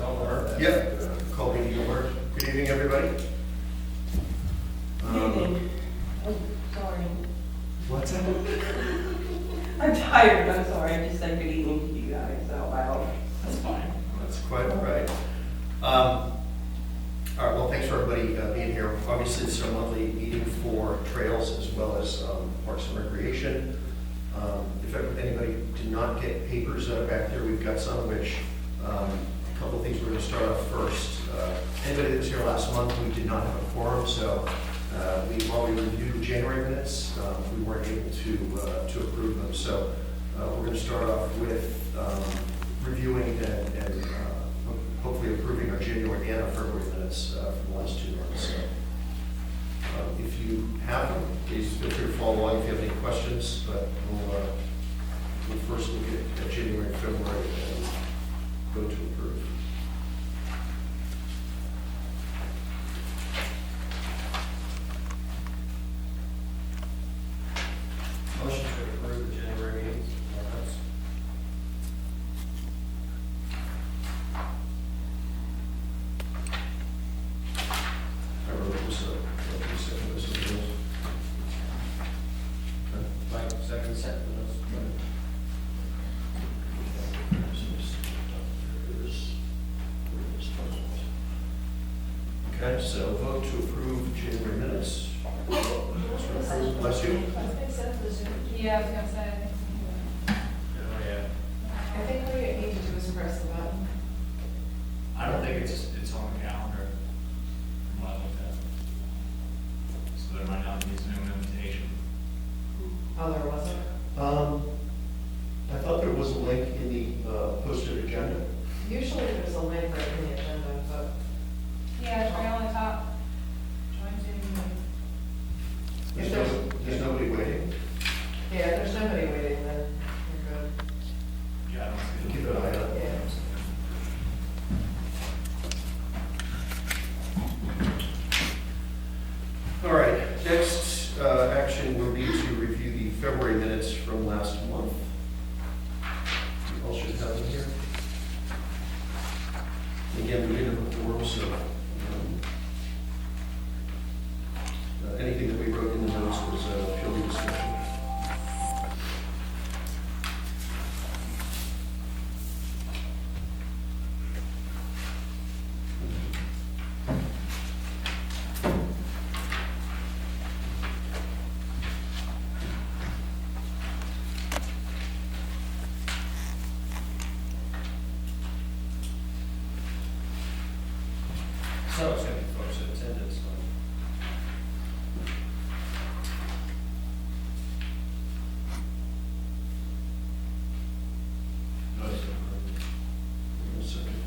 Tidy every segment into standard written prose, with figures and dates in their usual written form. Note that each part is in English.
call to order. Yep, call meeting to order. Good evening, everybody. Evening. Oh, sorry. What's that? I'm tired, I'm sorry, I just said good evening to you guys out loud. That's fine. That's quite all right. All right, well, thanks for everybody being here. Obviously, this is our monthly meeting for trails as well as Parks and Recreation. If anybody did not get papers back there, we've got some, which, a couple of things we're going to start off first. Anybody that was here last month, we did not have a quorum, so while we reviewed January minutes, we weren't able to approve them. So we're going to start off with reviewing and hopefully approving our January and our February minutes from the last 2 months. So, if you have them, please feel free to follow along if you have any questions, but we'll first look at January and February and go to approve. Motion to approve the January meetings. I wrote this up. This is yours. Okay. Mike, second set for those. Okay, so vote to approve January minutes. Bless you. Yeah, I was gonna say. Oh, yeah. I think what we need to do is press the button. I don't think it's on the calendar. From what I looked at. So there might not be a Zoom invitation. Oh, there wasn't? I thought there was a link in the posted agenda. Usually there's a link right in the agenda, but. Yeah, it's right on the top. Join Zoom meeting. There's nobody waiting. Yeah, if there's nobody waiting, then you're good. Yeah, I don't see Keep an eye on it. Yeah. All right, next action will be to review the February minutes from last month. You all should have them here. Again, we didn't have a quorum, so anything that we wrote in the notes was purely discussion. So it's gonna be folks in attendance. One second.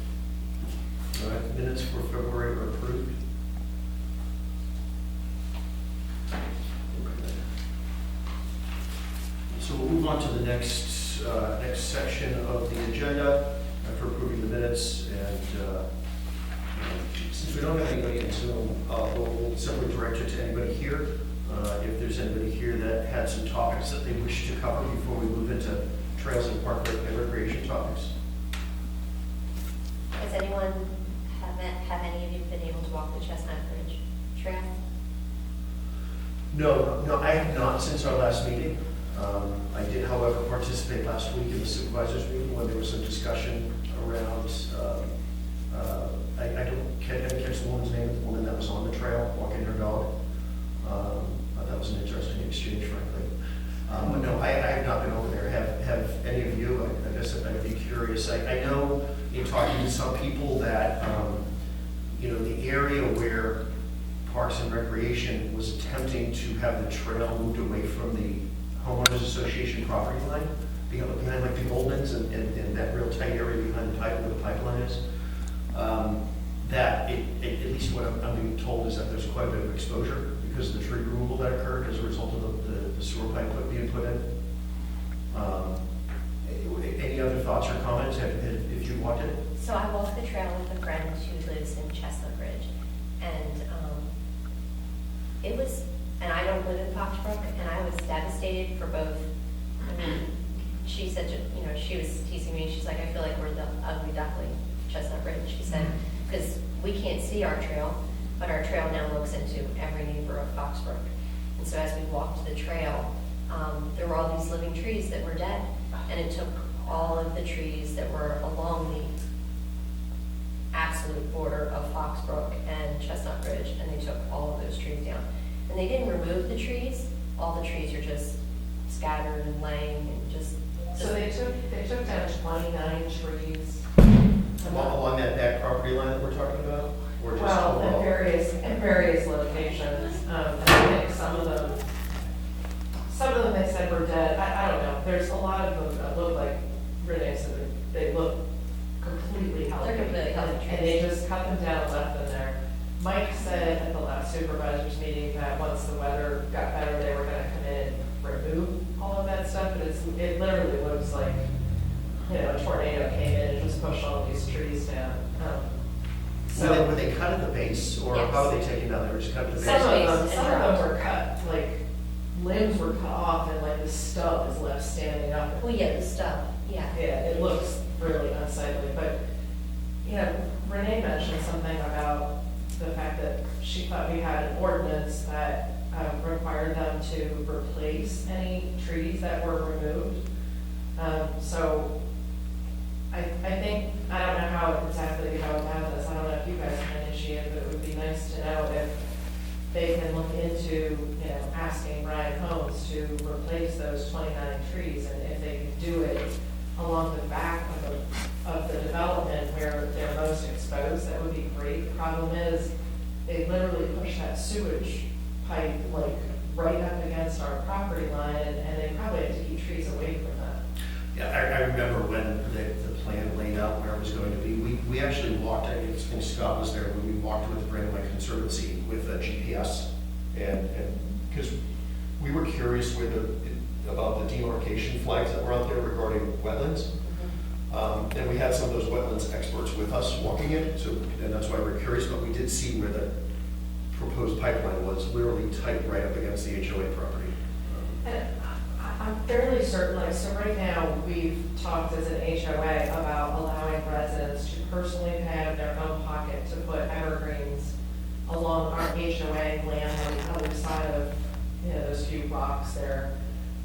All right, the minutes for February are approved. Okay. So we'll move on to the next section of the agenda after approving the minutes. And since we don't have anybody in Zoom, we'll simply direct it to anybody here. If there's anybody here that had some topics that they wish to cover before we move into trails and park and recreation topics. Has anyone, have any of you been able to walk the Chestnut Ridge Trail? No, I have not since our last meeting. I did, however, participate last week in the supervisors meeting when there was some discussion around, I didn't catch the woman's name, the woman that was on the trail walking her dog. That was an interesting exchange, frankly. But no, I have not been over there. Have any of you? I guess I'd be curious. I know in talking to some people that, the area where Parks and Recreation was attempting to have the trail moved away from the homeowners association property line, behind like the Goldmans and that real tight area behind the pipe where the pipeline is. That at least what I'm being told is that there's quite a bit of exposure because of the tree removal that occurred as a result of the sewer pipe being put in. Any other thoughts or comments if you walked it? So I walked the trail with a friend who lives in Chestnut Ridge, and it was, and I don't live in Foxbrook, and I was devastated for both. I mean, she said, she was teasing me, she's like, I feel like we're the ugly duckling, Chestnut Ridge. She said, because we can't see our trail, but our trail now looks into every neighbor of Foxbrook. And so as we walked the trail, there were all these living trees that were dead. And it took all of the trees that were along the absolute border of Foxbrook and Chestnut Ridge, and they took all of those trees down. And they didn't remove the trees, all the trees are just scattered and laying and just. So they took down 29 trees. Along that back property line that we're talking about? Or just Well, overall? in various locations, and I think some of them they said were dead, I don't know, there's a lot of them that look like, Renee said, they look completely healthy. They're completely healthy And they just cut them down and left them there. Mike said at the last supervisors meeting that once the weather got better, they were gonna come in and remove all of that stuff, but it literally looks like, a tornado came in and just pushed all these trees down. Were they cut at the base, or Yes. how are they taken down? They were just cut at the base? Some Base of and them were cut, like limbs were cut off and like the stub is left standing up. Well, yeah, the stuff, yeah. Yeah, it looks really unsightly, but, Renee mentioned something about the fact that she thought we had an ordinance that required them to replace any trees that were removed. So I think, I don't know how exactly how it happens, I don't know if you guys can initiate, but it would be nice to know if they can look into, asking Brian Holmes to replace those 29 trees, and if they can do it along the back of the development where they're most exposed, that would be great. The problem is, they literally push that sewage pipe like right up against our property line, and they probably have to keep trees away from that. Yeah, I remember when the plan laid out where it was going to be. We actually walked, I think Scott was there, when we walked with Brandywine Conservancy with a GPS. And because we were curious about the demarcation flags that were out there regarding wetlands. And we had some of those wetlands experts with us walking it, and that's why we're curious, but we did see where the proposed pipeline was literally tight right up against the HOA property. And I'm fairly certain, so right now, we've talked as an HOA about allowing residents to personally pay out of their own pocket to put evergreens along our HOA land on the other side of, those few blocks there.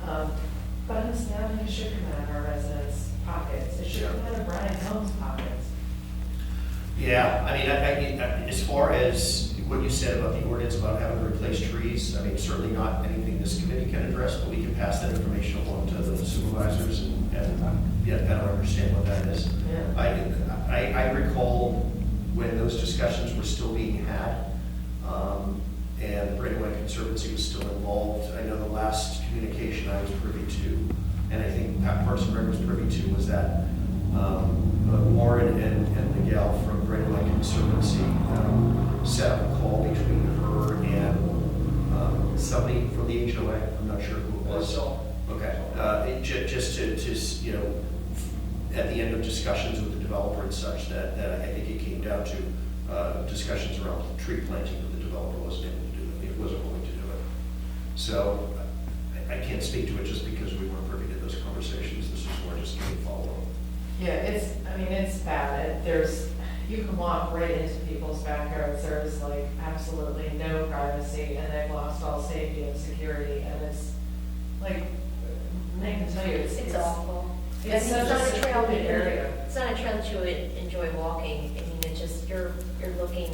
But honestly, I don't think it should come out of our residents' pockets. It should come out of Brian Helm's pockets. Yeah, I mean, as far as what you said about the ordinance about having to replace trees, I mean, certainly not anything this committee can address, but we can pass that information along to the supervisors and get better understand what that is. Yeah. I recall when those discussions were still being had, and the Brandywine Conservancy was still involved. I know the last communication I was privy to, and I think Parks and Rec was privy to, was that Warren and the gal from Brandywine Conservancy set up a call between her and somebody from the HOA. I'm not sure who it was. Okay. Just to at the end of discussions with the developer and such, that I think it came down to discussions around tree planting that the developer wasn't able to do it. It wasn't willing to do it. So I can't speak to it just because we weren't privy to those conversations. This is more just getting follow-up. Yeah, it's bad. You can walk right into people's backyards. There's like absolutely no privacy, and they've lost all safety and security, and it's like, I can tell you, It's awful. It's I mean, such a not trail secluded that area. It's not a trail that you would enjoy walking. I mean, it's just, you're looking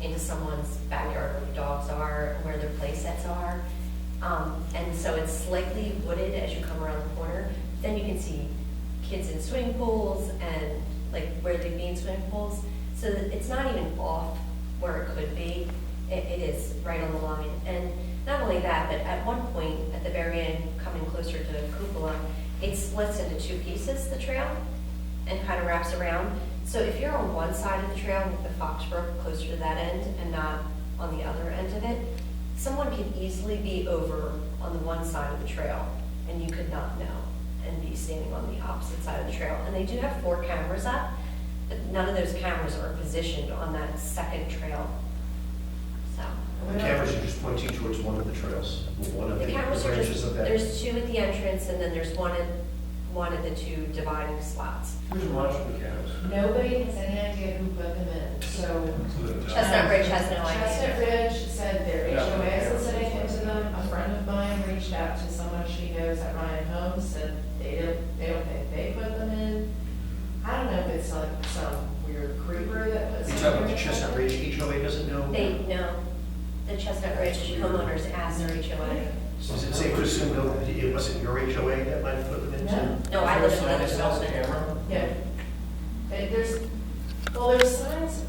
into someone's backyard where the dogs are, where their play sets are. And so it's slightly wooded as you come around the corner. Then you can see kids in swimming pools and like where they'd be in swimming pools. So that it's not even off where it could be. It is right on the line. And not only that, but at one point, at the very end, coming closer to the cupola, it splits into two pieces, the trail, and kind of wraps around. So if you're on one side of the trail with the Foxbrook closer to that end and not on the other end of it, someone could easily be over on the one side of the trail and you could not know and be standing on the opposite side of the trail. And they do have 4 cameras up, but none of those cameras are positioned on that second trail. So. The cameras are just pointing towards one of the trails, one of the The cameras are branches just, of that. there's 2 at the entrance and then there's one at the 2 dividing spots. Who's watching the cameras? Nobody has any idea who put them said they don't think they put them in. I don't know if it's like some weird creeper that puts You them talking about in the or Chestnut something. Ridge HOA doesn't know? They know, the Chestnut Ridge homeowners asked their HOA. Is it safe to assume though, that it wasn't your HOA that might have put them into? No. No, I live in Sign the that says development. camera? Yeah. There's signs.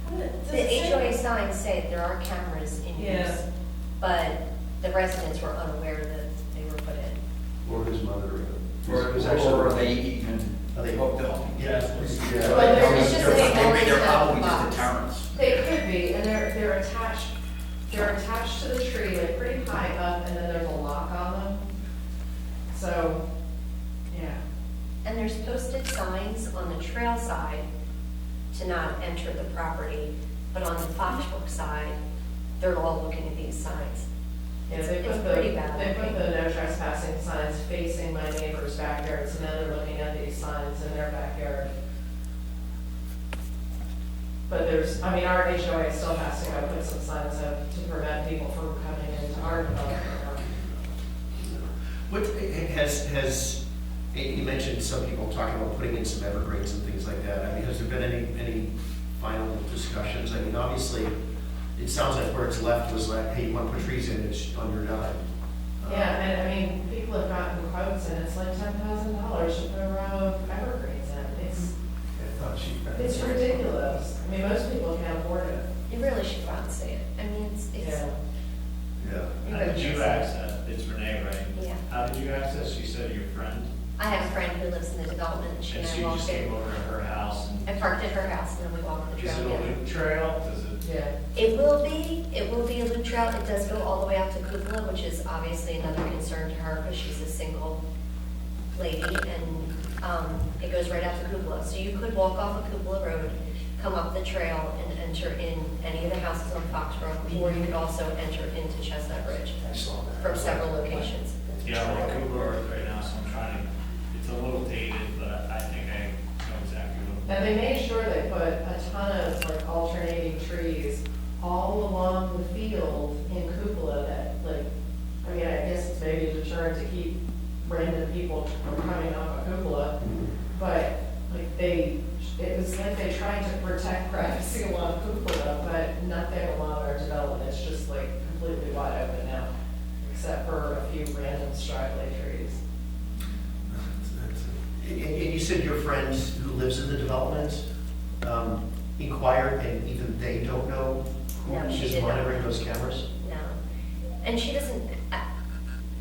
Does The it say- HOA signs say there are cameras in Yeah. use, but the residents were unaware that they were put in. Or who's monitoring them? Or Who's actually- are they even Are they- hooked up? Yeah. Well, it's just that they always They're have probably just box. deterrents. They could be, and they're attached to the tree, like pretty high up, and then there's a lock on them. So, yeah. And there's posted signs on the trail side to not enter the property, but on the Foxbrook side, they're all looking at these signs. Yeah, It's- they it's put the, pretty bad they put looking. the no trespassing signs facing my neighbor's backyards, and then they're looking at these signs in their backyard. But our HOA still has to go put some signs up to prevent people from coming into our development. What, you mentioned some people talking about putting in some evergreens and things like that. I mean, has there been any final discussions? I mean, obviously, it sounds like where it's left was like, hey, you want to put trees in, it's on your dime. Yeah, and I mean, people have gotten quotes, and it's like $10,000 to put a row of evergreens in. It's ridiculous. I mean, most people can't afford it. You really should go out and see it. I mean, it's, Yeah. Yeah. you How really did should you see it. access? It's Renee, right? Yeah. How did you access? You said your friend? I have a friend who lives in the development, and she And and so I you walked just came in. over to her house and, I parked at her house, and then we walked the is trail it a together. loop trail? Does it? Yeah. It will be a loop trail. It does go all the way out to Kukla, which is obviously another concern to her because she's a single lady, and it goes right out to Kukla. So you could walk off of Kukla Road, come up the trail, and enter in any of the houses on Foxbrook, or you could also enter into Chestnut Ridge I saw that. from several locations. Yeah, I'm on Google Earth right now, so I'm trying to, it's a little dated, but I think I know exactly what. And they made sure they put a ton of like alternating trees all along the field in Cupola that like, I mean, I guess it's maybe a deterrent to keep random people from coming off of Cupola, but like it was like they tried to protect privacy along Cupola, but nothing along our development. It's just like completely wide open now, except for a few random straggly trees. And you said your friend who lives in the development inquired, and even they don't know No, who she is did not. monitoring those cameras? No. And she doesn't,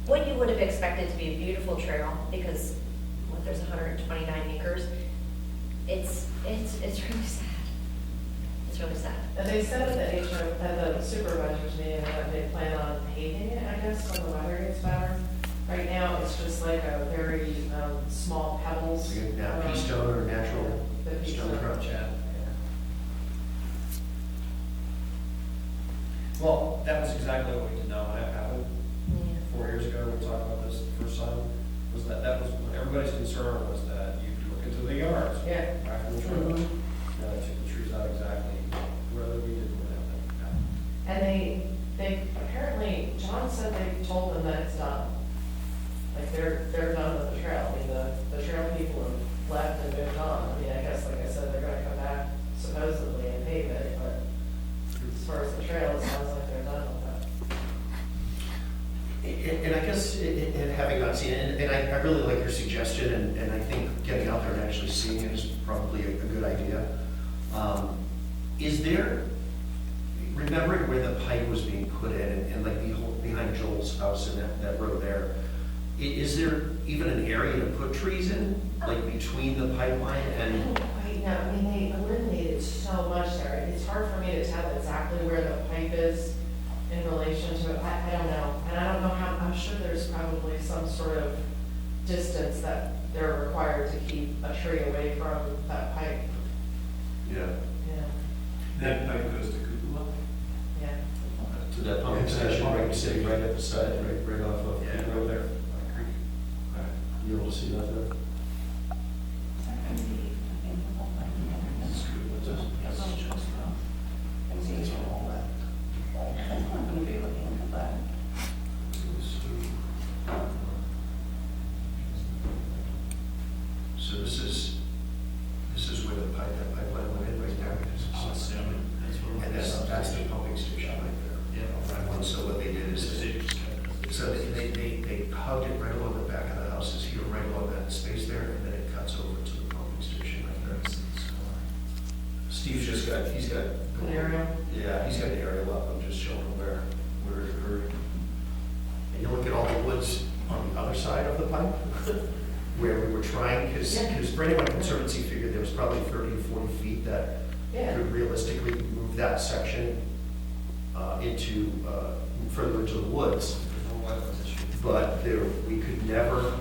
what you would have expected to be a beautiful trail, because there's 129 acres, it's really sad. It's really sad. And they said at the supervisors meeting that they plan on paving it, I guess, when the weather gets better. Right now, it's just like a very small pebbles. So you have pea stone or natural The pea stone stone. crunch? Yeah. Well, that was exactly what we did know what happened Yeah. 4 years ago, when we talked about this the first time, was that was, everybody's concern was that you look into the yards. Yeah. Right from the trail. Mhm. They took the trees out exactly where we didn't have them. And they apparently, John said they told them that it's done. Like they're done with the trail. I mean, the trail people have left and moved on. I mean, I guess, like I said, they're gonna come back supposedly and pave it, but as far as the trail, it sounds like they're done with that. And I guess, and having not seen it, and I really like your suggestion, and I think getting out there and actually seeing it is probably a good idea. Is there, remembering where the pipe was being put in, and like behind Joel's house and that road there, is there even an area to put trees in, like between the pipeline I and? don't quite know, I mean, they eliminated so much there, it's hard for me to tell exactly where the pipe is in relation to it, I don't know. And I don't know how, I'm sure there's probably some sort of distance that they're required to keep a tree away from that pipe. Yeah. Yeah, That pipe goes to Kukula? yeah. To that pumping station, right, sitting right at the side, right off of Yeah. the road there. You able to see that there? Steve's just got, he's got. An aerial? Yeah, he's got an aerial up, I'm just showing him where it occurred. And you look at all the woods on the other side of the pipe, where we were trying, because Brandywine Conservancy figured there was probably 30 to 40 feet that Yeah. could realistically move that section into, further into the woods. No wetlands issue. But there, we could never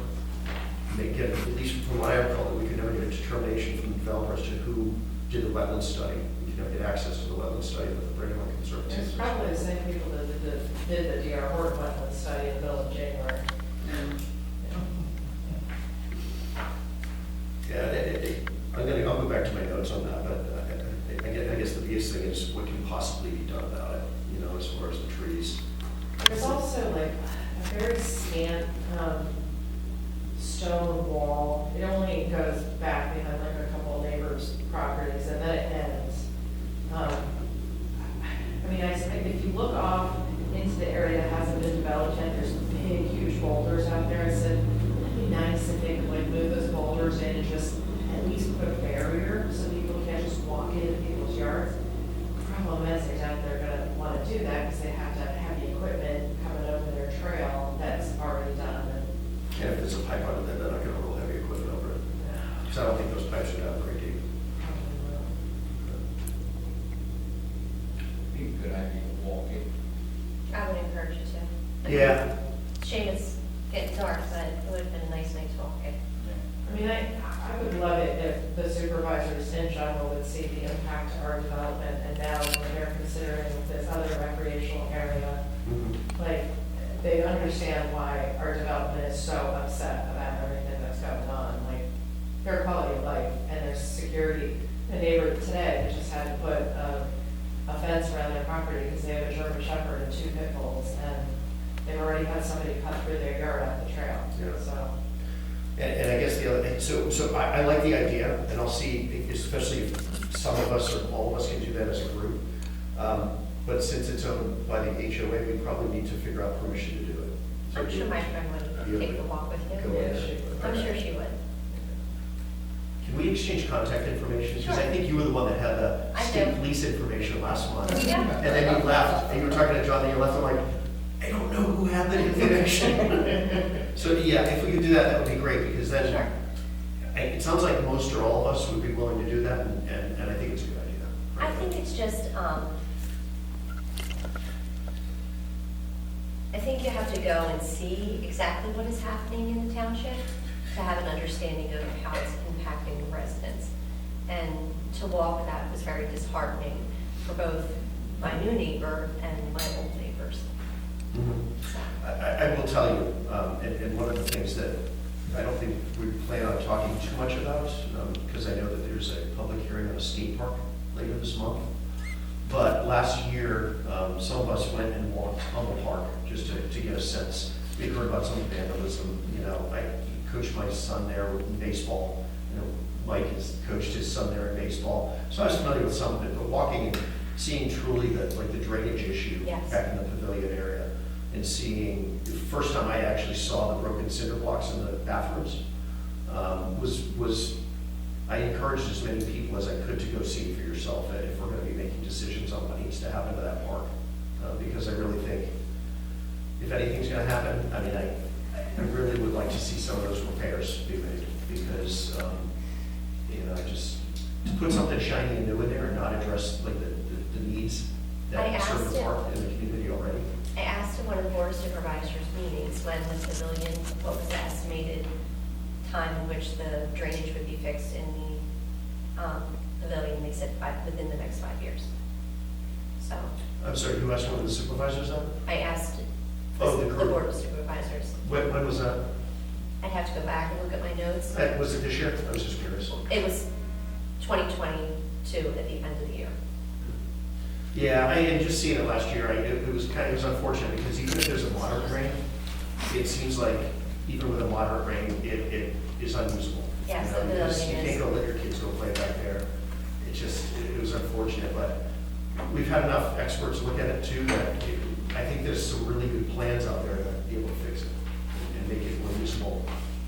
make it, at least from what I recall, we could never get a determination from the developer as to who did the wetland study. We could never get access to the wetland study that the Brandywine Conservancy. It's probably the same people that did the DR Horton wetland study in the middle of January. Yeah, I'll go back to my notes on that, but I guess the biggest thing is what can possibly be done about it, you know, as far as the trees. There's also like a very scant stone wall. It only goes back behind like a couple of neighbors' properties and then it ends. I mean, if you look off into the area that hasn't been developed yet, there's big, huge boulders out there. I said, it'd be nice if they could like move those boulders in and just at least put a barrier so people can't just walk into people's yards. Problem is, I doubt they're gonna wanna do that because they have to have heavy equipment coming over their trail that's already done. And if there's a pipe under there, they're not gonna roll heavy equipment over it. Because I don't think those pipes are that very deep. Be a good idea to walk it. I would encourage you to. Yeah, Shame it's getting dark, but it would have been a nice night to walk it. I mean, I would love it if the supervisors in general would see the impact to our development, and now when they're considering this other recreational area, like, they understand why our development is so upset about everything that's going on, like, their quality of life and their security. The neighbor today, they just had to put a fence around their property because they have a German Shepherd and 2 pit bulls, and they've already had somebody cut through their yard out the trail, Yeah. so. and I guess the other thing, so I like the idea, and I'll see, especially if some of us or all of us can do that as a group. But since it's owned by the HOA, we probably need to figure out permission to do it. So I'm sure my friend would take the walk with Go you. ahead. I'm sure she would. Can we exchange contact information? Because I Sure. think you were the one that had the I state do. police information last month. Yeah. And then you left, and you were talking to John, and you left, I'm like, I don't know who had the information. So, yeah, if we could do that, that would be great, because then, Sure. it sounds like most or all of us would be willing to do that, and I think it's a good idea. I think it's just, I think you have to go and see exactly what is happening in the township to have an understanding of how it's impacting the residents. And to walk that was very disheartening for both my new neighbor and my old neighbors. So, I will tell you, and one of the things that I don't think we plan on talking too much about, because I know that there's a public hearing on a skate park later this month. But last year, some of us went and walked on the park just to get a sense. We heard about some vandalism, you know, I coached my son there in baseball. You know, Mike has coached his son there in baseball. So I was familiar with some of it, but walking and seeing truly the drainage issue Yes. back in the pavilion area, and seeing, the first time I actually saw the broken cinder blocks in the bathrooms, was I encouraged as many people as I could to go see for yourself if we're gonna be making decisions on what needs to happen to that park. Because I really think if anything's gonna happen, I mean, I really would like to see some of those repairs be made, because, you know, just to put something shiny and new in there and not address like the needs I that serve asked the him. park in the community already. I asked in one of the board of supervisors meetings when the pavilion, what was the estimated time in which the drainage would be fixed in the pavilion. They said within the next 5 years. So I'm sorry, you asked one of the supervisors that? I asked Oh, the the group. board of supervisors. When was that? I'd have to go back and look at my notes. Was it this year? I was just curious. It was 2022 at the end of the year. Yeah, I had just seen it last year. It was unfortunate, because even if there's a moderate rain, it seems like even with a moderate rain, it is unusable. Yes, You know, the you just- building You can't is. go let your kids go play back there. It was unfortunate, but we've had enough experts look at it too, that I think there's some really good plans out there that be able to fix it and make it more usable.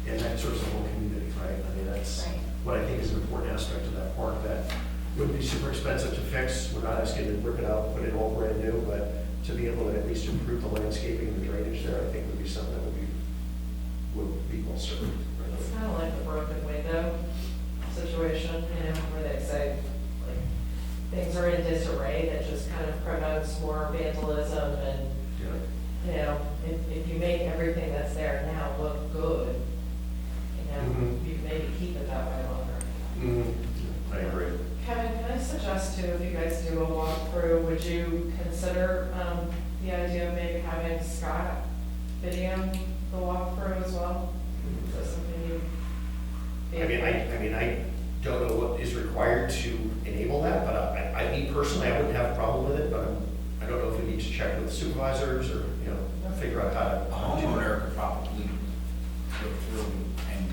And that serves the whole community, right? I mean, that's Right. what I think is an important aspect of that park, that wouldn't be super expensive to fix. We're not asking to rip it out, put it all brand new, but to be able to at least improve the landscaping and the drainage there, I think would be something that would be well served. It's kind of like the broken window situation, you know, where they say, like, things are in disarray that just kind of promotes more vandalism and, Yeah. you know, if you make everything that's there now look good, you know, Mhm. you can maybe keep it that way longer. I agree. Kevin, can I suggest too, if you guys do a walkthrough, would you consider, the idea of maybe having Scott video the walkthrough as well? Is that something you? I mean, I don't know what is required to enable that, but me personally, I wouldn't have a problem with it, but I don't know if we need to check with supervisors or, you know, figure out how to. A homeowner could probably go through and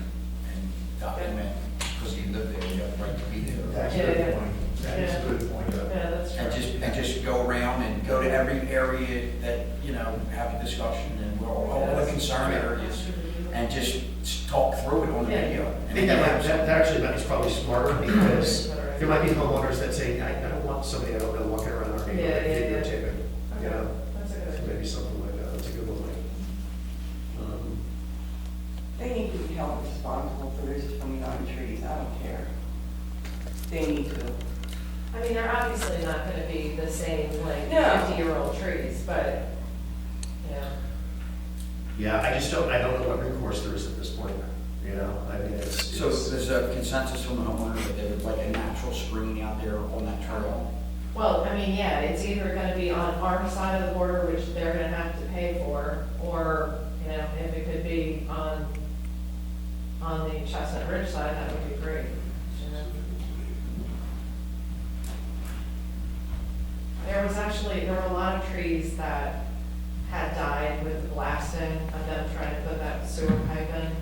document, because you live there, you have the right to be there. That's a Yeah, good yeah. point. That is a good point. Yeah, that's true. And just go around and go to every area that, you know, have a discussion and all the concern areas, and just talk through it on the Yeah. video. I think that actually might be probably smarter, because there might be homeowners that say, I don't want somebody I don't know walking around our neighborhood Yeah, yeah, yeah. videotaping, you know? That's a good So idea. maybe something like that, that's a good one. They need to be held responsible for this 29 trees, I don't care. They need to. I mean, they're obviously not gonna be the same, like, No. 50-year-old trees, but, yeah. Yeah, I don't know what recourse there is at this point, you know, I mean, it's. So there's a consensus from the homeowner that they would like a natural screening out there on that trail. Well, I mean, yeah, it's either gonna be on our side of the border, which they're gonna have to pay for, or, you know, if it could be on the Chestnut Ridge side, that would be great, you know? There were a lot of trees that had died with the blasting of them trying to put that sewer pipe in.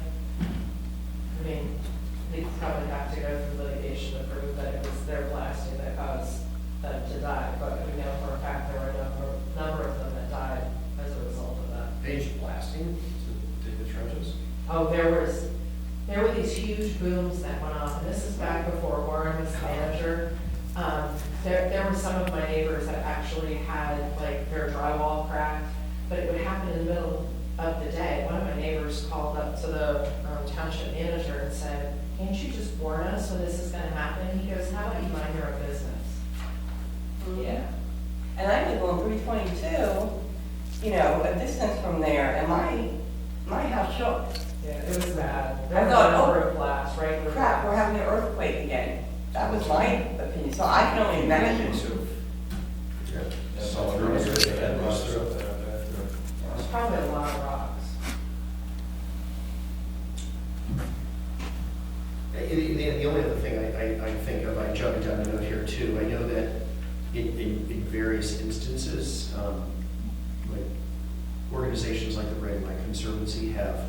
I mean, they probably have to go through litigation to prove that it was their blasting that caused them to die, but we know for a fact there were a number of them that died as a result of that. Page blasting to dig the trenches. Oh, there were these huge booms that went off, and this is back before Warren was the manager. There were some of my neighbors that actually had like their drywall cracked, but it would happen in the middle of the day. One of my neighbors called up to the township manager and said, "Can't you just warn us when this is gonna happen?" He goes, "How about you mind your own business?" Yeah. And I live on 322, you know, a distance from there, and my house shook. Yeah, it was bad. There I was thought, a number oh, of blasts, right? where- Crap, we're having an earthquake again. That was my opinion, so I can only imagine. Yeah. Solid Through, rock. yeah, rust through. There's probably a lot of rocks. The only other thing I think of, I jotted down a note here too, I know that in various instances, like organizations like the Brandon Mike Conservancy have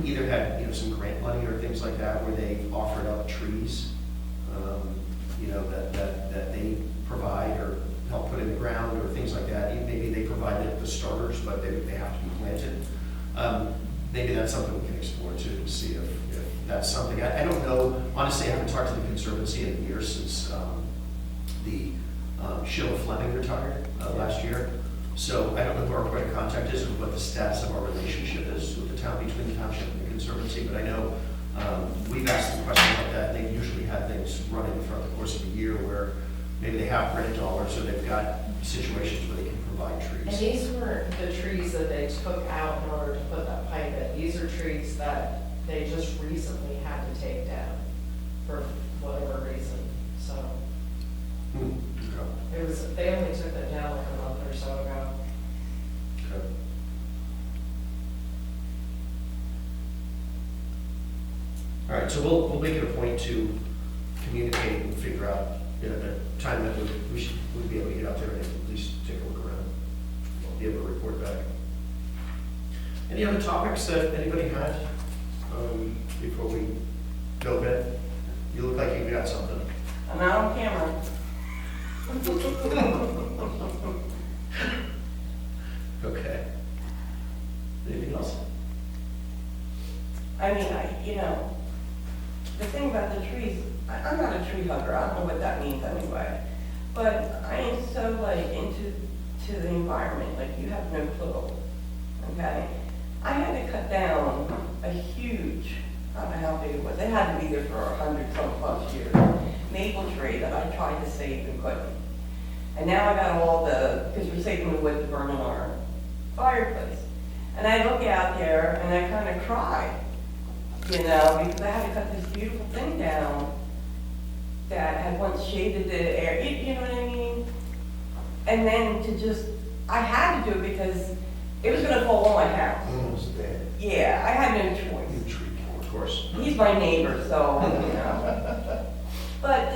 either had, you know, some grant money or things like that where they offered up trees, you know, that they provide or help put in the ground or things like that. Maybe they provide the starters, but they have to be planted. Maybe that's something we can explore too, to see if that's something. I don't know, honestly, I haven't talked to the Conservancy in years since the Sheila Fleming retired last year. So I don't know who our point of contact is or what the status of our relationship is with the town, between the township and the Conservancy, but I know we've asked them questions like that, and they've usually had things running throughout the course of a year where maybe they have grant dollars or they've got situations where they can provide And trees. these weren't the trees that they took out in order to put that pipe in. These are trees that they just recently had to take down for whatever reason. So Okay. it was, they only took them down like a month or so ago. Okay. All right, so we'll make it a point to communicate and figure out, you know, a time that we'd be able to get out there and at least take a look around. We'll be able to report back. Any other topics that anybody had before we go to bed? You look like you've got something. I'm not on camera. Okay. Anything else? I mean, you know, the thing about the trees, I'm not a tree hugger, I don't know what that means anyway. But I am so like into the environment, like you have no clue, okay? I had to cut down a huge, I don't know how big it was, it had to be there for 100-some+ years, maple tree that I tried to save and couldn't. And now I got all because we're saving the wood to burn in our fireplace. And I look out there and I kind of cry, you know, because I had to cut this beautiful thing down that had once shaded the air, you know what I mean? And then I had to do it because it was gonna fall on my house. Almost dead. Yeah, I had no choice. New tree, of course. He's my neighbor, so, you know. But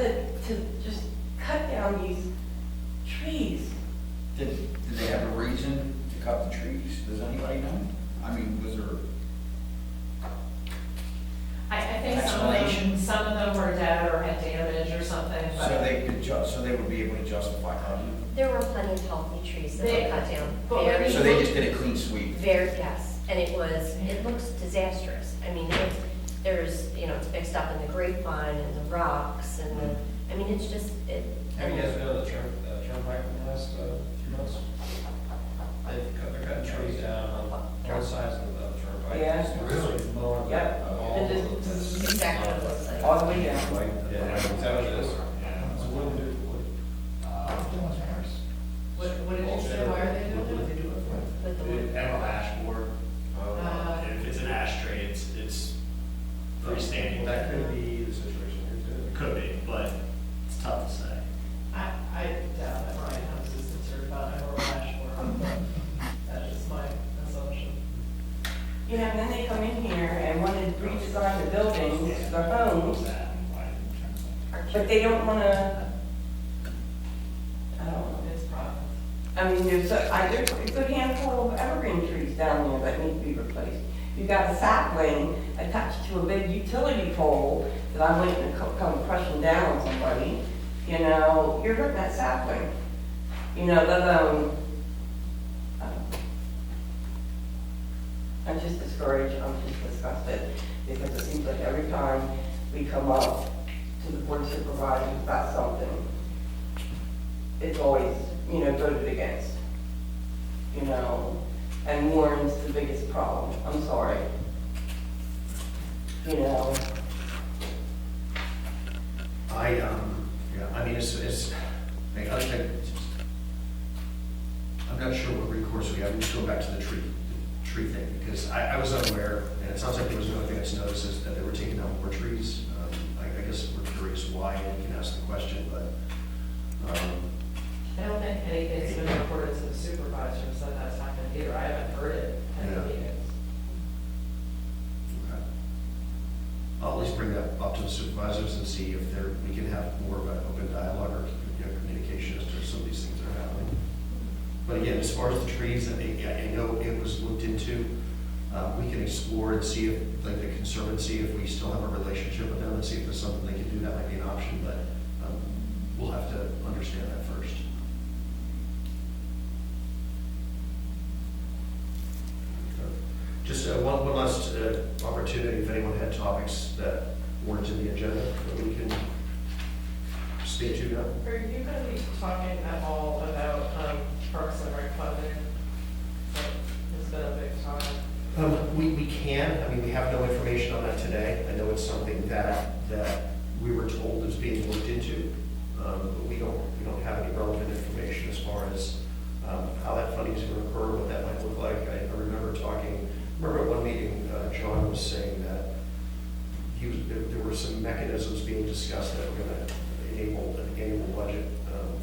to just cut down these trees, Did they have a reason to cut the trees? Does anybody know? I mean, was there? I think Explanation? some of them were dead or had damage or something, So but. they could so they would be able to justify cutting There were plenty of healthy trees that They- were cut down. but when Very, them? So they just did a clean sweep? yes, and it looks disastrous. I mean, there's, you know, it's mixed up in the grapevine and the rocks and the, I mean, it's just, Have you guys been on the turnpike in the last few months? They're cutting trees down on both sides of the turnpike. Yeah. Really? Mowing Yep. all And of just- the- exactly what it looks like. all the way down. Yeah, is that what it is? Yeah. So what do we do? What did you say, why are they doing What do it? they do with it? With the wood. Emerald ash board, Oh. if it's an ashtray, it's freestanding. That could be the situation here too. It could be, but it's tough to say. I doubt that Ryan House is concerned about emerald ash board. That's just my assumption. You know, and then they come in here and want to redesign the buildings, their homes, but they don't want to, I don't know. It's probably. I mean, there's a good handful of evergreen trees down there that need to be replaced. You've got a sapling attached to a big utility pole that I'm waiting to come crushing down on somebody. You know, you're hurting that sapling. You know, I'm just discouraged, I'm just disgusted, because it seems like every time we come up to the board of supervisors about something, it's always, you know, voted against. You know, and Warren's the biggest problem, I'm sorry. You know, I mean, I'm not sure what recourse we have. We just go back to the tree thing, because I was unaware, and it sounds like there was another thing that's noticed, is that they were taking down more trees. I guess we're curious why, and you can ask the question, but, I don't think anything's been reported to the supervisors that that's happened either. I haven't heard it in the Yeah. meetings. okay. I'll at least bring that up to the supervisors and see if we can have more of an open dialogue or, you know, communication as to some of these things that are happening. But again, as far as the trees, I know it was looked into. We can explore and see if, like the Conservancy, if we still have a relationship with them and see if there's something they can do, that might be an option, but we'll have to understand that first. Just one last opportunity, if anyone had topics that weren't in the agenda that we can speak to now. Are you going to be talking at all about Parks and Rec funding? It's been a big topic. We can, I mean, we have no information on that today. I know it's something that we were told is being looked into, but we don't have any relevant information as far as how that funding is going to occur, what that might look like. I remember at one meeting, John was saying that there were some mechanisms being discussed that were going to enable an annual budget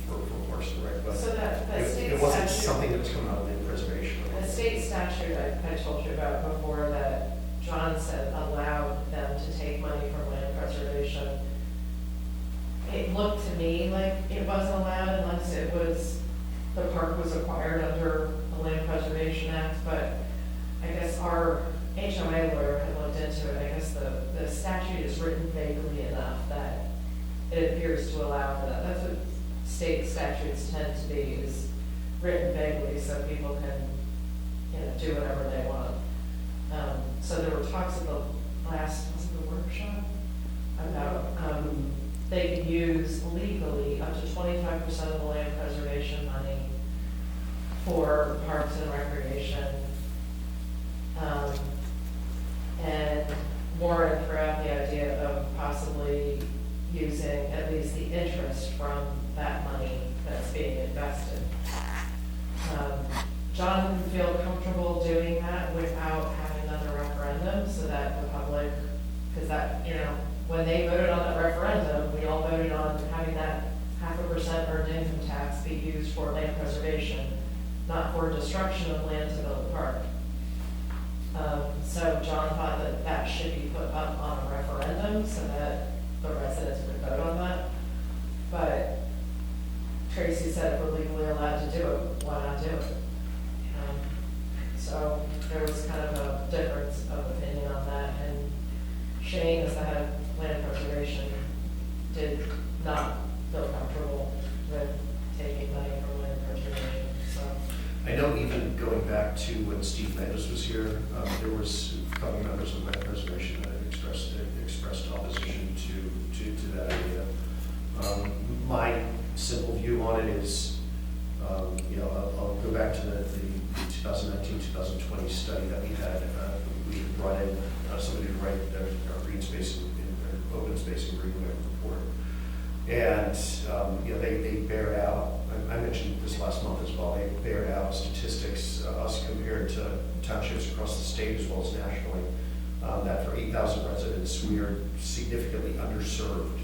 for Parks and Rec, but So that state it wasn't statute- something that was coming out of the preservation. The state statute I told you about before that John said allowed them to take money from land preservation. It looked to me like it wasn't allowed unless the park was acquired under the Land Preservation Act, but I guess our HOA lawyer had looked into it. I guess the statute is written vaguely enough that it appears to allow for that. That's what state statutes tend to be, is written vaguely so people can, you know, do whatever they want. So there were talks at the last, was it the workshop, about, they could use legally up to 25% of the land preservation money for parks and recreation. And Warren threw out the idea of possibly using at least the interest from that money that's being invested. John would feel comfortable doing that without having another referendum, so that the public, because that, you know, when they voted on that referendum, we all voted on having that 0.5% earned income tax be used for land preservation, not for destruction of land to build a park. So John thought that that should be put up on a referendum so that the residents would vote on that. But Tracy said if we're legally allowed to do it, why not do it? So there was kind of a difference of opinion on that, and Shane, as the head of land preservation, did not feel comfortable with taking money from land preservation, so. I know even going back to when Steve Landis was here, there was a couple members of land preservation that expressed opposition to that idea. My simple view on it is, you know, I'll go back to the 2019-2020 study that we had. We brought in somebody to write our green space and open space and greenway report. And, you know, they bared out, I mentioned this last month as well, they bared out statistics, us compared to townships across the state as well as nationally, that for 8,000 residents, we are significantly underserved,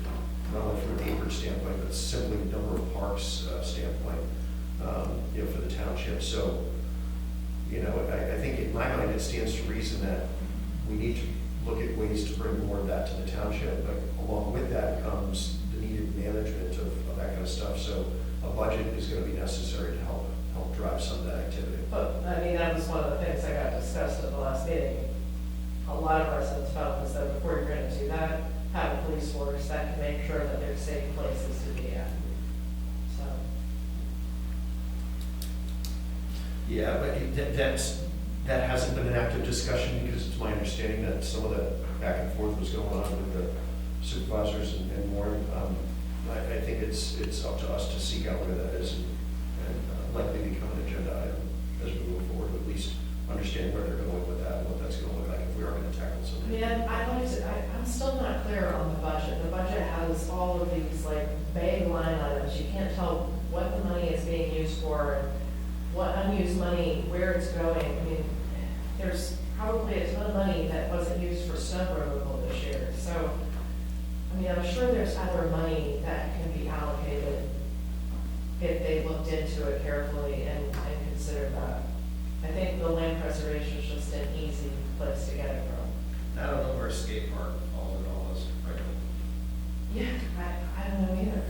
not only from an acreage standpoint, but simply the number of parks standpoint, you know, for the township. So, you know, I think in my mind, it stands to reason that we need to look at ways to bring more of that to the township, but along with that comes the needed management of that kind of stuff. So a budget is going to be necessary to help drive some of that activity. But, I mean, that was one of the things that got discussed at the last meeting. A lot of residents felt as though before you're going to do that, have a police force that can make sure that there's safe places to be at. So, Yeah, but that hasn't been an active discussion because it's my understanding that some of the back and forth was going on with the supervisors and Warren. I think it's up to us to seek out where that is and likely become an agenda item as we move forward, at least understand where they're going with that and what that's going to look like if we are going to tackle something. yeah, I'm still not clear on the budget. The budget has all of these like vague line items. You can't tell what the money is being used for and what unused money, where it's going. I mean, there's probably a ton of money that wasn't used for snow removal this year. So, I mean, I'm sure there's other money that can be allocated if they looked into it carefully and considered that. I think the land preservation is just an easy place to get it from. I don't know where a skate park falls in all this, right? Yeah, I don't know either.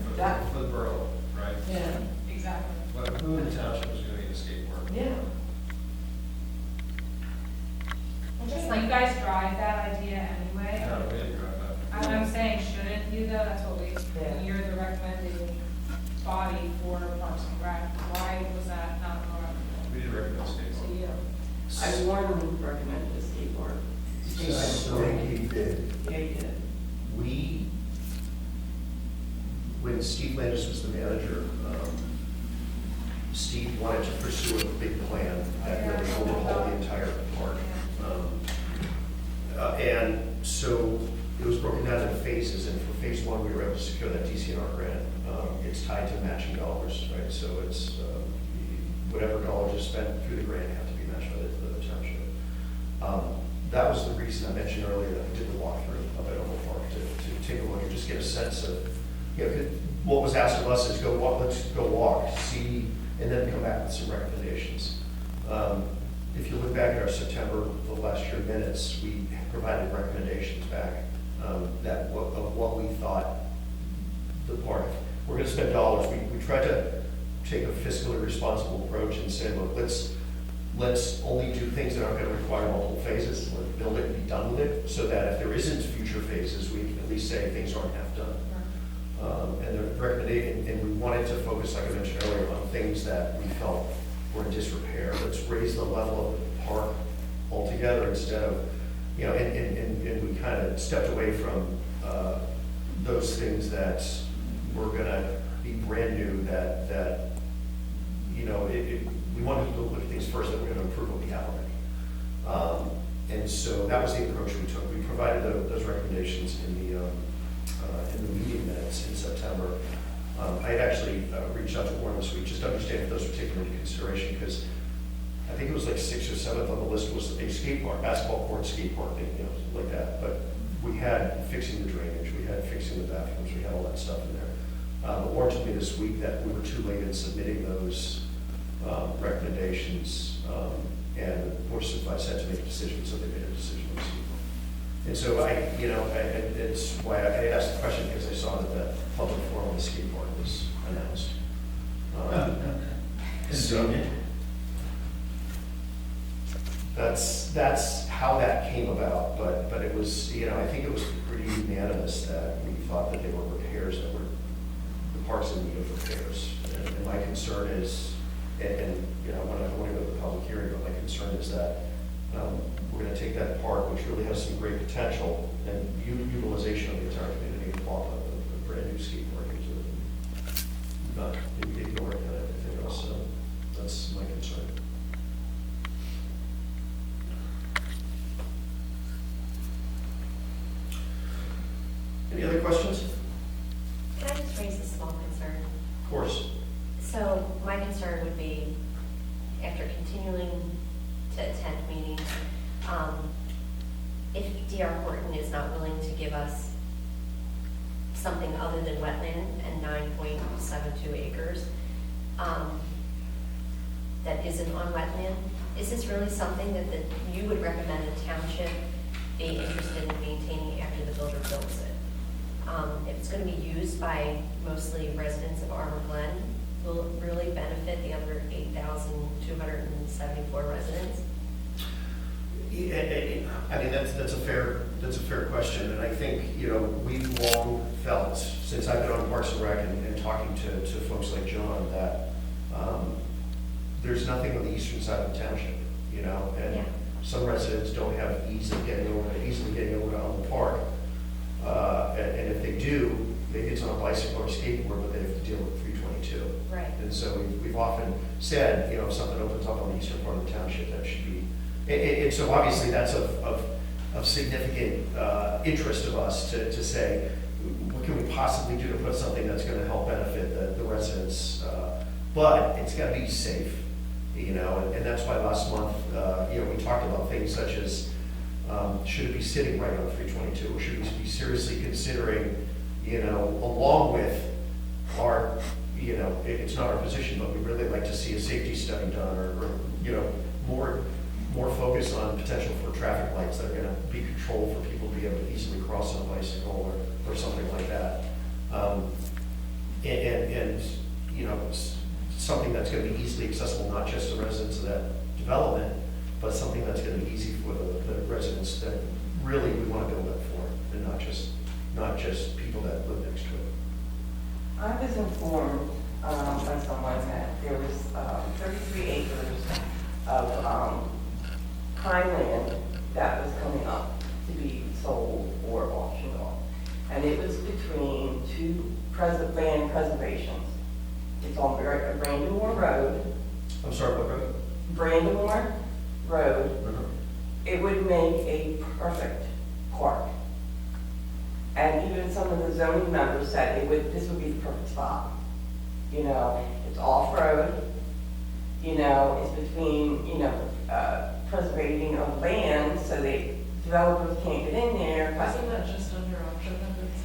For the borough, right? Yeah, Exactly. But who in the township is going to need a skate park? yeah. You guys drive that idea anyway. No, we didn't drive that. I'm saying, shouldn't you though? That's what Yeah. you're the recommending body for Parks and Rec. Why was that not more We did recommend skate to park. you? I warmly recommended a skateboard. I think he did. Yeah, you did. When Steve Landis was the manager, Steve wanted to pursue a big plan that really overhauled the entire park. And so it was broken down into phases, and for phase one, we were able to secure that DCNR grant. It's tied to matching dollars, right? So it's whatever dollars are spent through the grant have to be matched by the township. That was the reason I mentioned earlier that we did the walkthrough of Edelman Park to take a look and just get a sense of, you know, what was asked of us is go walk, let's go walk, see, and then come back with some recommendations. If you look back at our September of last year minutes, we provided recommendations back of what we thought the park, we're going to spend dollars. We tried to take a fiscally responsible approach and say, look, let's only do things that aren't going to require multiple phases. Let's build it and be done with it, so that if there isn't future phases, we can at least say things aren't half done. And the recommendation, and we wanted to focus, like I mentioned earlier, on things that we felt were in disrepair. Let's raise the level of the park altogether instead of, you know, and we kind of stepped away from those things that were gonna be brand new, that, you know, we wanted to look at things first that were gonna improve what we have already. And so that was the approach we took. We provided those recommendations in the meeting minutes in September. I had actually reached out to Warren this week, just to understand if those were taken into consideration, because I think it was like 6th or 7th on the list was a skate park, basketball court, skate park, thing, you know, like that. But we had fixing the drainage, we had fixing the bathrooms, we had all that stuff in there. But Warren told me this week that we were too late in submitting those recommendations, and the board of supervisors had to make a decision, so they made a decision this week. And so it's why I asked the question, because I saw that the public forum on the skate park was announced. So that's how that came about, but it was, I think it was pretty unanimous that we thought that they were repairs that were, the park's in need of repairs. And my concern is, and I want to go to the public hearing, but my concern is that we're going to take that park, which really has some great potential, and utilization of the entire community, and plop a brand new skate park into it. Not ignore it, anything else, so that's my concern. Any other questions? Can I just raise a small concern? Of course. So my concern would be, after continuing to attend meetings, if D.R. Horton is not willing to give us something other than wetland and 9.72 acres, that isn't on wetland, is this really something that you would recommend the township be interested in maintaining after the builder builds it? If it's going to be used by mostly residents of Arbor Glen, will it really benefit the other 8,274 residents? I mean, that's a fair question, and I think, we've long felt, since I've been on Parks and Rec and talking to folks like John, that there's nothing on the eastern side of the township, and Yeah. some residents don't have easily getting over to Elm Park, and if they do, maybe it's on a bicycle or skateboard, but they have to deal with 322. Right. And so we've often said, if something opens up on the eastern part of the township, that should be, and so obviously that's of significant interest of us to say, what can we possibly do to put something that's going to help benefit the residents? But it's got to be safe, and that's why last month, we talked about things such as, should it be sitting right on 322, or should we be seriously considering, along with our, it's not our position, but we'd really like to see a safety study done, or more focus on potential for traffic lights that are gonna be controlled for people to be able to easily cross on a bicycle or something like that. And something that's gonna be easily accessible, not just to residents of that development, but something that's gonna be easy for the residents that really we wanna build that for, and not just people that live next to it. I was informed by someone that there was 33 acres of prime land that was coming up to be sold or auctioned off. And it was between two land preservations. It's on Brandywine Road. I'm sorry, what road? Brandywine Road. It would make a perfect park. And even some of the zoning members said this would be the perfect spot. It's off-road, it's between, preservating of land so the developers can't get in there. Wasn't that just under option methods,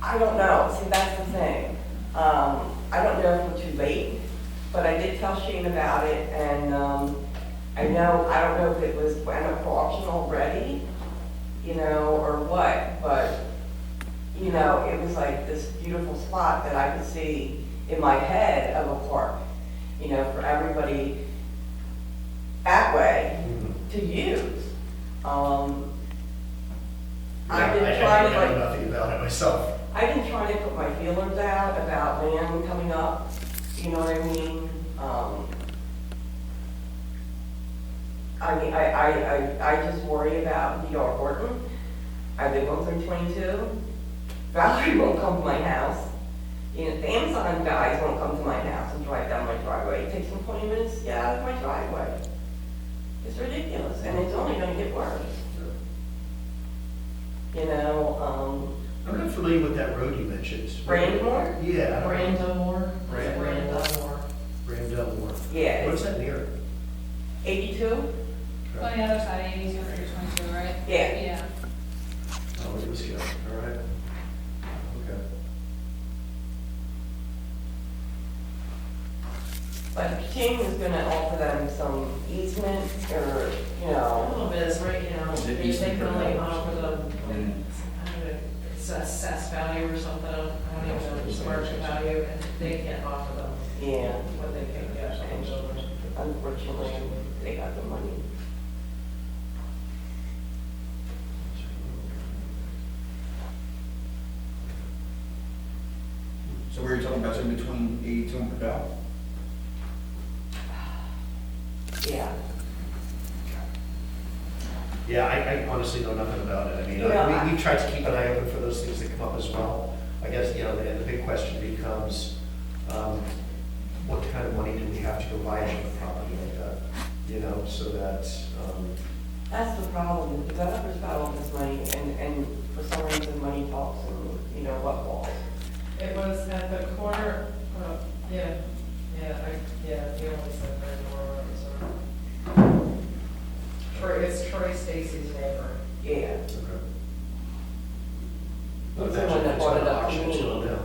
I don't know, see, that's the thing. I don't know if we're too late, but I did tell Shane about it, and I don't know if it was went up for auction already, or what, but, it was like this beautiful spot that I could see in my head of a park, for everybody that way to use. I've been trying to I know nothing about it myself. I've been trying to put my feelers out about land coming up, you know what I mean? I just worry about D.R. Horton. I live on 322, Valerie won't come to my house. You know, the Amazon guys won't come to my house and drive down my driveway. It takes them 20 minutes to get out of my driveway. It's ridiculous, and it's only gonna get worse. You know, I'm not familiar with that road you mentioned. Brandmore? Yeah. Brandamore? Brand- Brandamore. Brandamore. Yeah, What's it's that near? 82? On the other side, 82 or 22, right? Yeah. Yeah. Oh, it was here, all right. Okay. But King is gonna offer them some easement or, you A know, little bit, is right, you know, Is it they easement can for only them? offer them, Mm. I don't know, it's assessed value or something, I don't even know, it's market value, and they can't offer them yeah, what they can get from the builders. unfortunately, they got the money. So we were talking about in between 82 and Cabell? Yeah. Yeah, I honestly know nothing about it. I mean, Yeah. we've tried to keep an eye open for those things that come up as well. I guess, you know, the big question becomes, what kind of money do we have to go buy a property like that? You know, so that, That's the problem, the developers got all this money and for some reason money talks and, you know, what walls. It was at the corner, you only said Brandamore, it's Troy Stacy's neighbor. Yeah. okay. Who's the That's one that it's brought not it up to auction me? till now.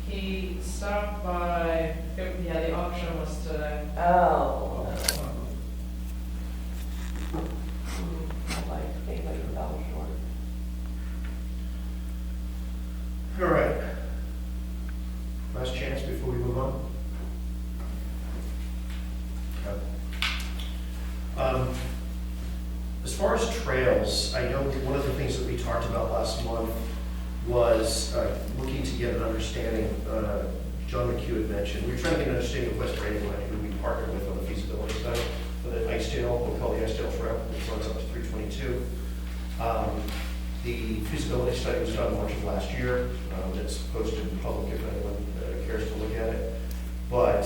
He stopped by, the auction was today. Oh. They like a dollar short. All right. Last chance before we move on. Okay. As far as trails, I know one of the things that we talked about last month was looking to get an understanding, John McHugh had mentioned, we were trying to get an understanding of West Brandywine, who we partnered with on the feasibility study for the Icedale, we'll call the Icedale Trail, which runs up to 322. The feasibility study was done in March of last year. It's posted in public if anyone cares to look at it. But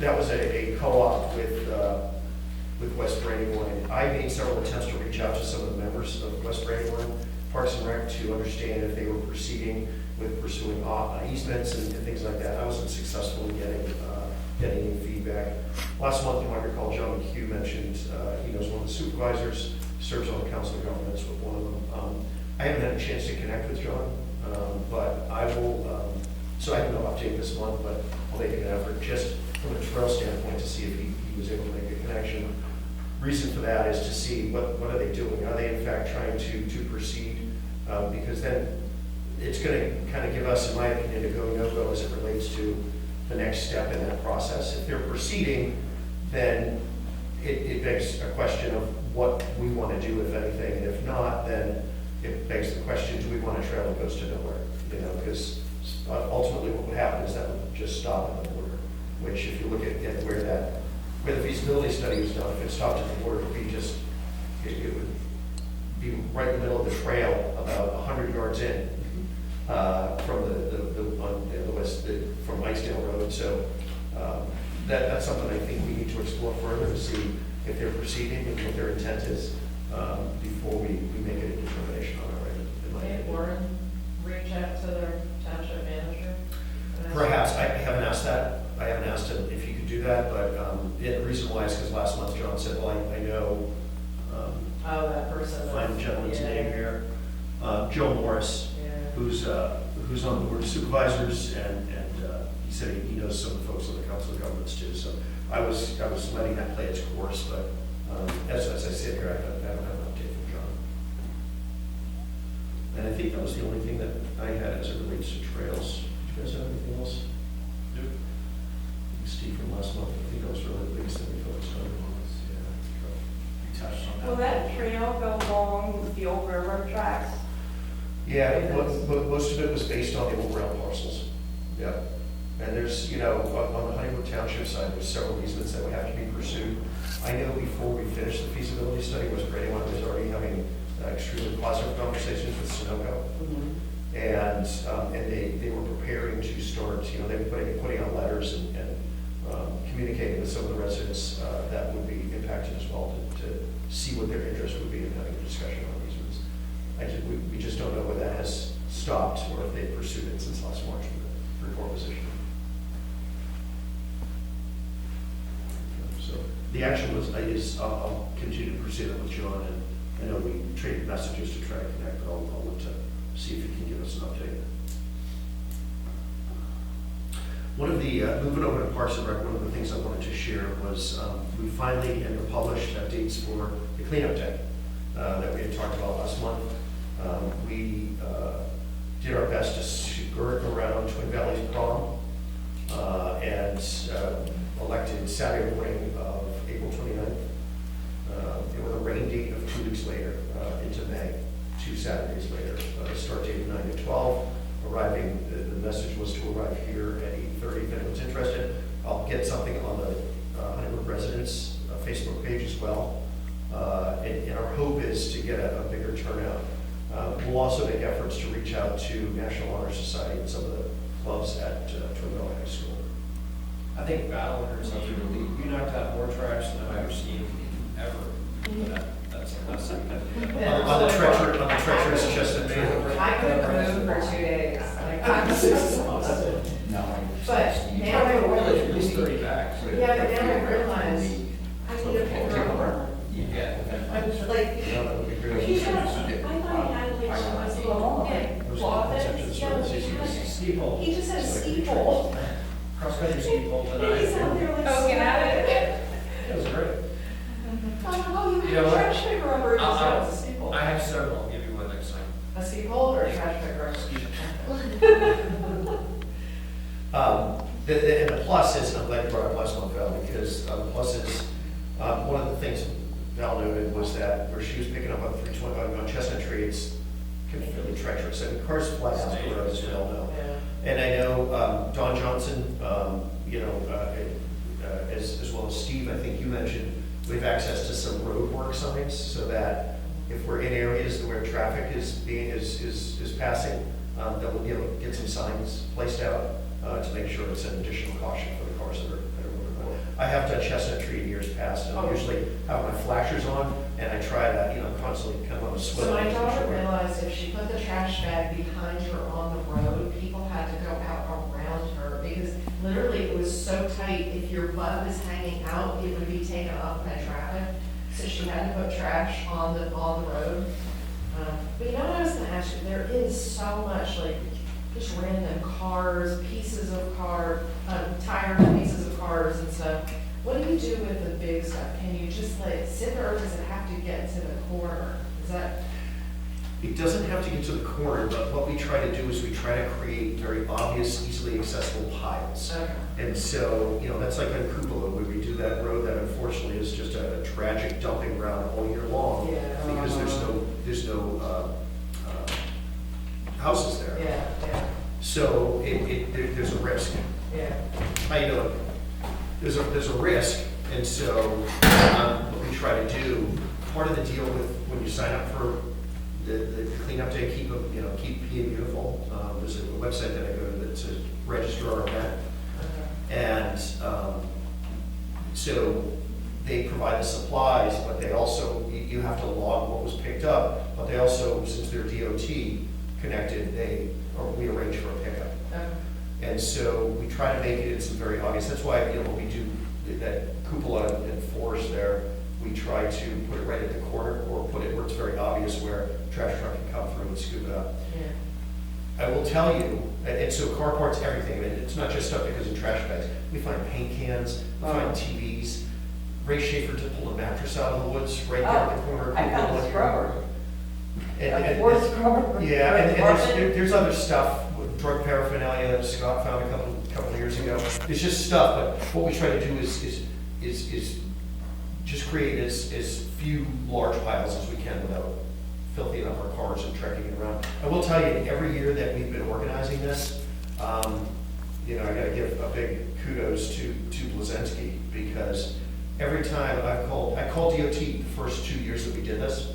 that was a co-op with West Brandywine. I made several attempts to reach out to some of the members of West Brandywine Parks and Rec to understand if they were proceeding with pursuing easements and things like that. I wasn't successful in getting any feedback. Last month, you might recall, John McHugh mentioned he knows one of the supervisors, serves on the Council of Governments with one of them. I haven't had a chance to connect with John, but I will, so I have no update this month, but I'll make an effort just from a trail standpoint to see if he was able to make a connection. Reason for that is to see what are they doing? Are they in fact trying to proceed? Because then it's going to kind of give us, in my opinion, a go, no-go as it relates to the next step in that process. If they're proceeding, then it begs a question of what we want to do, if anything, and if not, then it begs the question, do we want a trail that goes to nowhere? You know, because ultimately what would happen is that would just stop at the border, which if you look at where the feasibility study was done, if it stopped at the border, it would be just, it would be right in the middle of the trail, about 100 yards in, from the west, from Icedale Road. So that's something I think we need to explore further to see if they're proceeding and what their intent is before we make a determination on our end. in my Did opinion. Warren reach out to their township manager? Perhaps, I haven't asked that. I haven't asked him if he could do that, but the reason why is because last month John said, well, I know, Oh, that person. find the gentleman's Yeah. name here, Joe Morris, Yeah. who's on the board of supervisors, and he said he knows some of the folks on the Council of Governments too. So I was letting that play its course, but as I sit here, I don't have an update from John. And I think that was the only thing that I had as it relates to trails. Do you guys have anything else? Nope. Steve from last month, I think that was really the biggest thing we focused on. You touched on that. Will that trail go along the old railroad tracks? Yeah, most of it was based on the old rail parcels. Yeah. And there's, you know, on the Honeywood Township side, there's several easements that would have to be pursued. I know before we finished the feasibility study, was for anyone who was already having extremely positive conversations with Sunoco. And they were preparing to start, you know, they were putting out letters and communicating with some of the residents that would be impacted as well to see what their interest would be in having a discussion on easements. We just don't know whether that has stopped or if they've pursued it since last March with the report was issued. So the action is I'll continue to pursue that with John, and I know we traded messages to try to connect, but I'll look to see if he can give us an update. One of the, moving over to Parks and Rec, one of the things I wanted to share was we finally published dates for the cleanup day that we had talked about last month. We did our best to skirt around Twin Valleys Prom and elected Saturday morning of April 29th. With a rain date of 2 weeks later into May, 2 Saturdays later. Start date of 9 to 12. Arriving, the message was to arrive here at 8:30 if anyone's interested. I'll get something on the Honeywood Residents Facebook page as well. And our hope is to get a bigger turnout. We'll also make efforts to reach out to National Honor Society and some of the clubs at Twin Valley High School. I think Battle or something, you knocked out more trash than I've ever seen ever. That's On the treacherous Chestnut Main. I couldn't move for 2 days, like, I'm exhausted. No. But now I realize, at least 30 bags. yeah, but now I realize I need a bigger armor. Yeah. I'm just like, No, that would be great. he had, I thought he had like some little, cloth, yeah, Steeple. he just had a steeple. Cross-country steeple And tonight. he's out there like. Poking at it. It was great. Oh, you You know have what? a trash picker rubber, it's a steeple. I have several, I'll give you one next time. A steeple or a trash picker? And the plus is, I'm glad you brought up last month, Val, because the plus is, one of the things Val noted was that where she was picking up on 320, on Chestnut Tree, it's fairly treacherous. I mean, cars fly out the road, as we all know. Yeah. And I know Don Johnson, you know, as well as Steve, I think you mentioned, we have access to some road work signs so that if we're in areas where traffic is passing, that we'll be able to get some signs placed out to make sure it's an additional caution for the cars that are moving. I have done Chestnut Tree in years past, and I usually have my flashers on, and I try to, you know, constantly come on a swivel. So my daughter realized if she put the trash bag behind her on the road, people had to go out around her because literally it was so tight, if your butt was hanging out, it would be taken up by traffic. So she had to put trash on the road. But you know what I was gonna ask you, there is so much like just random cars, pieces of tires, pieces of cars and stuff. What do you do with the big stuff? Can you just like sit there or does it have to get to the corner? Is that? It doesn't have to get to the corner, but what we try to do is we try to create very obvious, easily accessible piles. Okay. And so, you know, that's like on Cupola, where we do that road that unfortunately is just a tragic dumping ground all year long. Yeah. Because there's no houses there. Yeah. So there's a risk. Yeah. How you doing? There's a risk, and so what we try to do, part of the deal with when you sign up for the cleanup day, keep PA beautiful. There's a website that I go to that says register our event, and so they provide the supplies, but they also you have to log what was picked up. But they also, since they're DOT connected, we arrange for a pickup. Okay. And so we try to make it some very obvious. That's why, you know, when we do that cupola and forest there, we try to put it right at the corner or put it where it's very obvious where trash truck can come through and scoop it up. Yeah. I will tell you, and so car parts, everything, I mean, it's not just stuff that goes in trash bags. We find paint cans, we find TVs. Ray Schaefer just pulled a mattress out of the woods right there at the corner. of I found Cupola. a scrubber. And- A Ford scrubber. Yeah, and Apartment. there's other stuff, with drug paraphernalia that Scott found a couple of years ago. It's just stuff, but what we try to do is just create as few large piles as we can without filthying up our cars and trekking it around. I will tell you, every year that we've been organizing this, you know, I gotta give a big kudos to Blazinski, because every time I called DOT the first 2 years that we did this,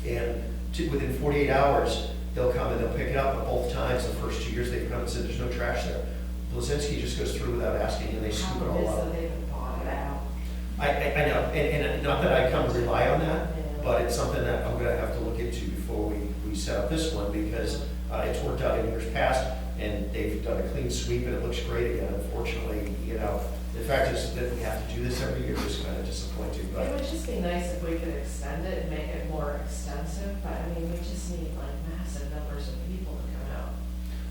and within 48 hours, they'll come and they'll pick it up, but both times, the first 2 years, they've come and said, there's no trash there. Blazinski just goes through without asking, and they scoop it all up. They even bought it out. I know, and not that I come to rely on that, but it's something that I'm gonna have to look into before we set up this one, because it's worked out in years past, and they've done a clean sweep, and it looks great again. Unfortunately, you know, the fact is that we have to do this every year is kind of disappointing, It but would just be nice if we could extend it and make it more extensive, but I mean, we just need like massive numbers of people to come out.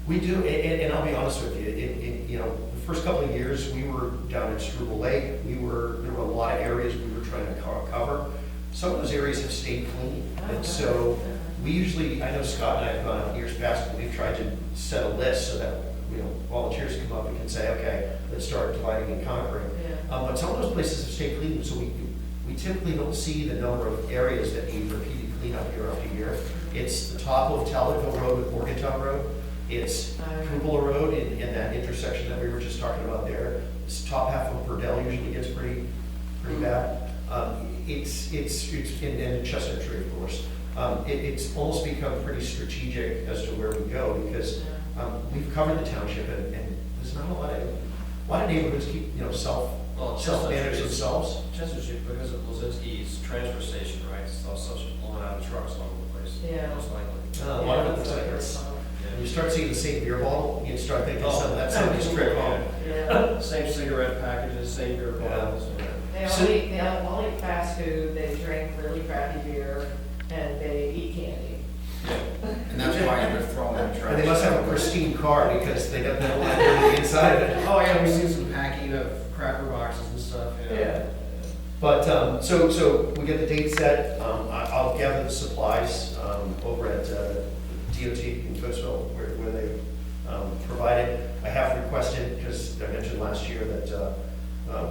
we do, and I'll be honest with you, you know, the first couple of years, we were down at Struble Lake, there were a lot of areas we were trying to cover. Some of those areas have stayed clean, and so we usually, I know Scott and I have gone out years past, and we've tried to set a list so that, you know, volunteers come up and can say, okay, let's start dividing and conquering. Yeah. But some of those places have stayed clean, so we typically don't see the number of areas that need repeated cleanup year after year. It's the top of Talbotville Road with Morgantown Road. It's Cupola Road in that intersection that we were just talking about there. It's top half of Purdell usually gets pretty bad. It's and Chestnut Tree, of course. It's almost become pretty strategic as to where we go, because we've covered the township, and there's not a lot of neighborhoods keep, you know, self-manage themselves. Chestnut Street, because of Blazinski's transfer station, right, it's all such blowing out of trucks all over the place, Yeah. most likely. A lot of it's like this. When you start seeing the same beer bottle, you start thinking that's somebody's trip home. Yeah. Same cigarette packages, same beer bottles. They'll eat fast food, they drink really crappy beer, and they eat candy. And that's why they're throwing in trash. And they must have a pristine car, because they don't know what they're doing inside of it. Oh, yeah, we've seen some packing of cracker boxes and stuff, yeah. But, so we get the date set, I'll gather the supplies, over at, DOT in Coatesville, where they, provided. I have requested, because I mentioned last year that,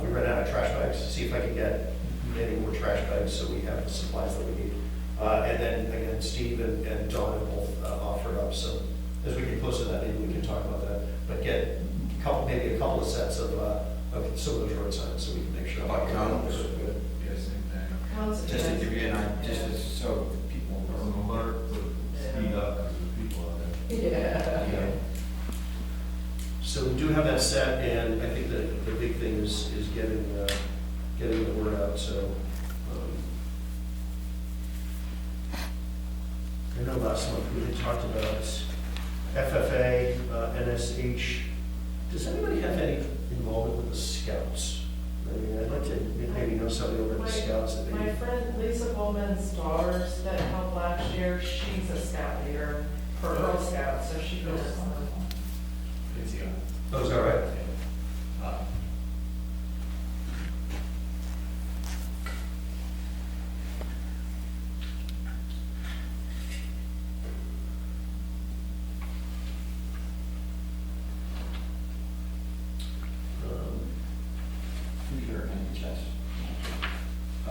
we ran out of trash bags, see if I can get any more trash bags, so we have the supplies that we need. And then, again, Steve and Dawn have both, offered up, so as we get closer to that, maybe we can talk about that, but get maybe a couple of sets of some of those road signs, so we can make sure. How about cones? Good. Yeah, same thing. Cones, Just to yes. give you an idea, just as- so people. Speed up because of people out there. Yeah. Yeah. So we do have that set, and I think that the big thing is getting the word out, so. I know last month we had talked about FFA, NSH. Does anybody have any involvement with the Scouts? I mean, I'd like to maybe know somebody over at the Scouts that My maybe. friend Lisa Bowman's daughters that helped last year, she's a scout leader for Girl Scouts, so she goes on. It's, yeah. Oh, is that right?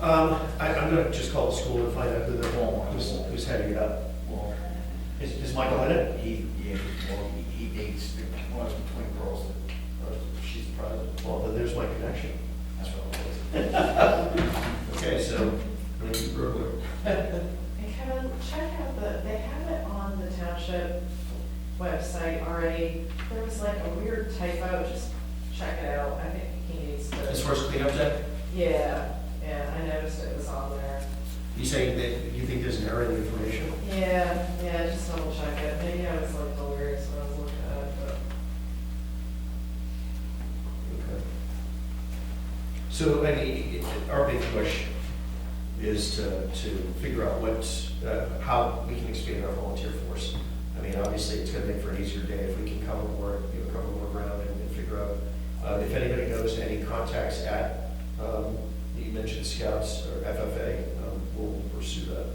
I'm gonna just call the school and find out who's heading it up. Well, Is Michael in it? he dates one of the twin girls that, she's the president. Well, then there's my connection. That's what it was. Okay, so, Lindsay Bergler. And Kevin, check out they have it on the township website already. There was like a weird typo, just check it out. I think he needs to. As far as cleanup day, Yeah, I noticed it was on there. you saying that you think there's an error in the information? Yeah, just double check it. Maybe I was like delirious when I was looking at it, but. Okay. So, I mean, our big push is to figure out how we can expand our volunteer force. I mean, obviously, it's gonna make for an easier day if we can cover more ground and figure out, if anybody knows any contacts at, you mentioned Scouts or FFA, we'll pursue that.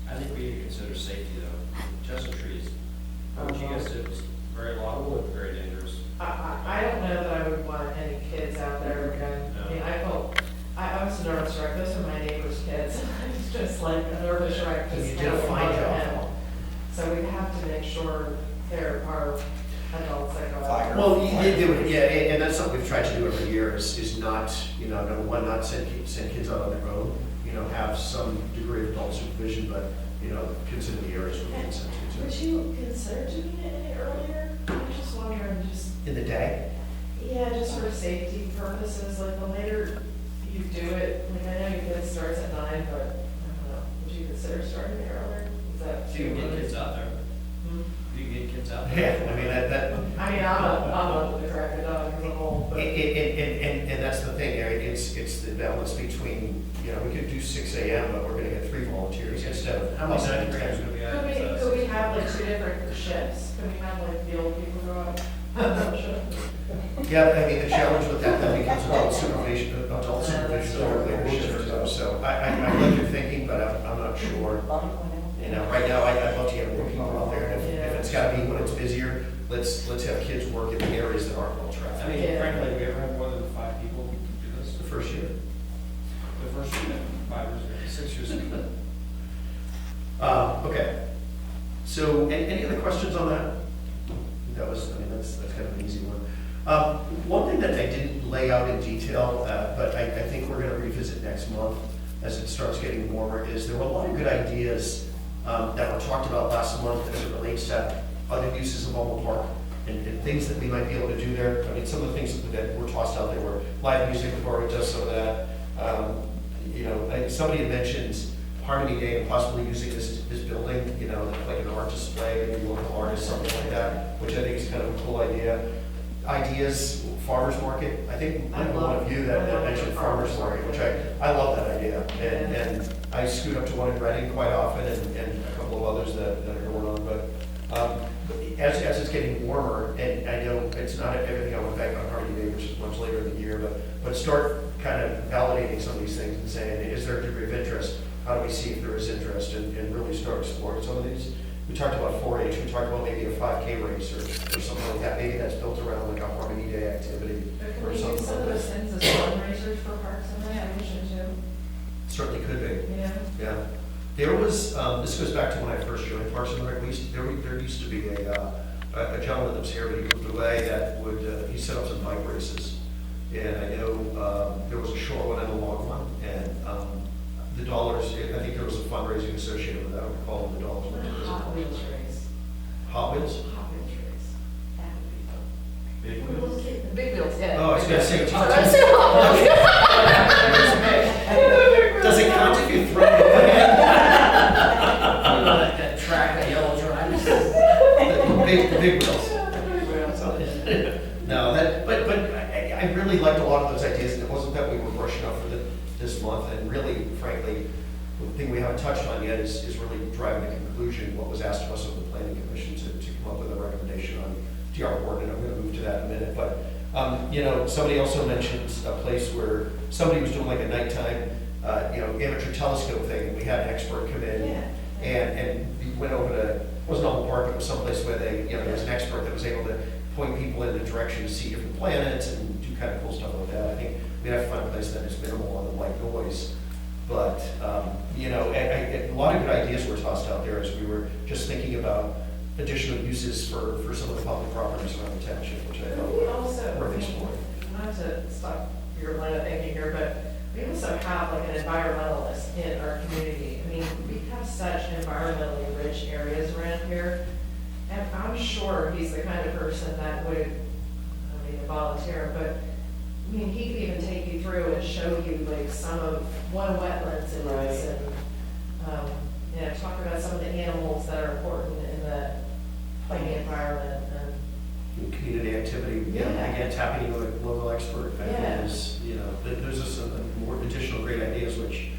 I think we need to consider safety though. Chestnut trees, what you guys did was very laudable and very dangerous. I don't know that I would want any kids out there again. I mean, I was a nervous wreck. Those are my neighbor's kids. I was just like a nervous wreck. And just you did a kind of fine looking job. at them. So we have to make sure there are adults that go out. Fire. Well, yeah, and that's something we've tried to do every year is not, you know, number one, not send kids out on their own, you know, have some degree of adult supervision, but, you know, consider the areas where we can send Would kids you consider doing it any earlier? I'm just wondering, just, in the day. yeah, just for safety purposes, like the later you do it, like I know your kid starts at 9, but I don't know, would you consider starting it earlier? Is that So you too can get early? kids out there, Hmm? you can get kids out there. Yeah, I mean, that, I mean, I'm up with the crack of dawn as a whole, but. and that's the thing, Eric, it's the balance between, you know, we could do 6 AM, but we're gonna get 3 volunteers instead of. How many ninth graders would we Could have? we have like 2 different shifts? Could we have like the old people go out? I'm not sure. Yeah, I mean, the challenge with that then becomes adult supervision over later shifts too. So I like your thinking, but I'm not sure. You know, right now, I'd love to get more people out there. And if it's gotta be when it's busier, let's have kids work in the areas that aren't well I trafficked. mean, Yeah. frankly, we ever had more than 5 people do this? The first year. The first year, 5 years ago, 6 years ago. Okay. So any other questions on that? That was, I mean, that's kind of an easy one. One thing that I didn't lay out in detail, but I think we're gonna revisit next month as it starts getting warmer, is there were a lot of good ideas that were talked about last month as it relates to other uses of Alma Park and things that we might be able to do there. I mean, some of the things that were tossed out there were live music, the bar does some of that. You know, somebody had mentioned Harmony Day and possibly using this building, you know, like an art display, maybe local artists, something like that, which I think is kind of a cool idea. Ideas, farmer's market, I think I know one of you that mentioned farmer's market, which I love that idea. And I scoot up to one in Reading quite often and a couple of others that are going on, but as it's getting warmer, and I know it's not everything I went back on Harmony Day, which is much later in the year, but start kind of validating some of these things and saying, is there a degree of interest? How do we see if there is interest and really start exploring some of these? We talked about 4-H, we talked about maybe a 5K race or something like that. Maybe that's built around like a Harmony Day activity But can or we use something some of like those that. things as fundraisers for Parks and Recreation too? Certainly could be, Yeah. yeah. There was, this goes back to when I first joined Parks and Rec, there used to be a gentleman that was here, but he moved away, that would, he set up some bike races. And I know there was a short one and a long one, and the dollars, I think there was a fundraising associated with that, I don't recall the dollars. went towards it. Hot Wheels race. Hot Wheels? Hot Wheels race. That would be fun. Big wheels. The big wheels, yeah. Oh, I was gonna say, Oh, that's it. does it count if you throw it? That track, that yellow drive. The big wheels. No, but I really liked a lot of those ideas, and it wasn't that we were rushing up for this month, and really, frankly, the thing we haven't touched on yet is really driving the conclusion, what was asked of us of the planning commission to come up with a recommendation on DR board, and I'm gonna move to that in a minute, but, you know, somebody also mentioned a place where somebody was doing like a nighttime, you know, amateur telescope thing, and we had an expert come in, Yeah. and we went over to, it wasn't Alma Park, but it was someplace where they, you know, there was an expert that was able to point people in the direction to see different planets and do kind of cool stuff like that. I think we'd have to find a place that is minimal on the white noise. But, you know, a lot of good ideas were tossed out there as we were just thinking about additional uses for some of the public properties around the township, which I We thought also, worth exploring. not to stop your line of thinking here, but we also have like an environmentalist in our community. I mean, we have such environmentally rich areas around here. And I'm sure he's the kind of person that would, I mean, volunteer, but, I mean, he could even take you through and show you like some of what a wetlands is and, you know, talk about some of the animals that are important in the playing environment and. Community activity, you know, Yeah. again, tapping into a local expert, I think Yeah. is, you know, there's just some more additional great ideas, which,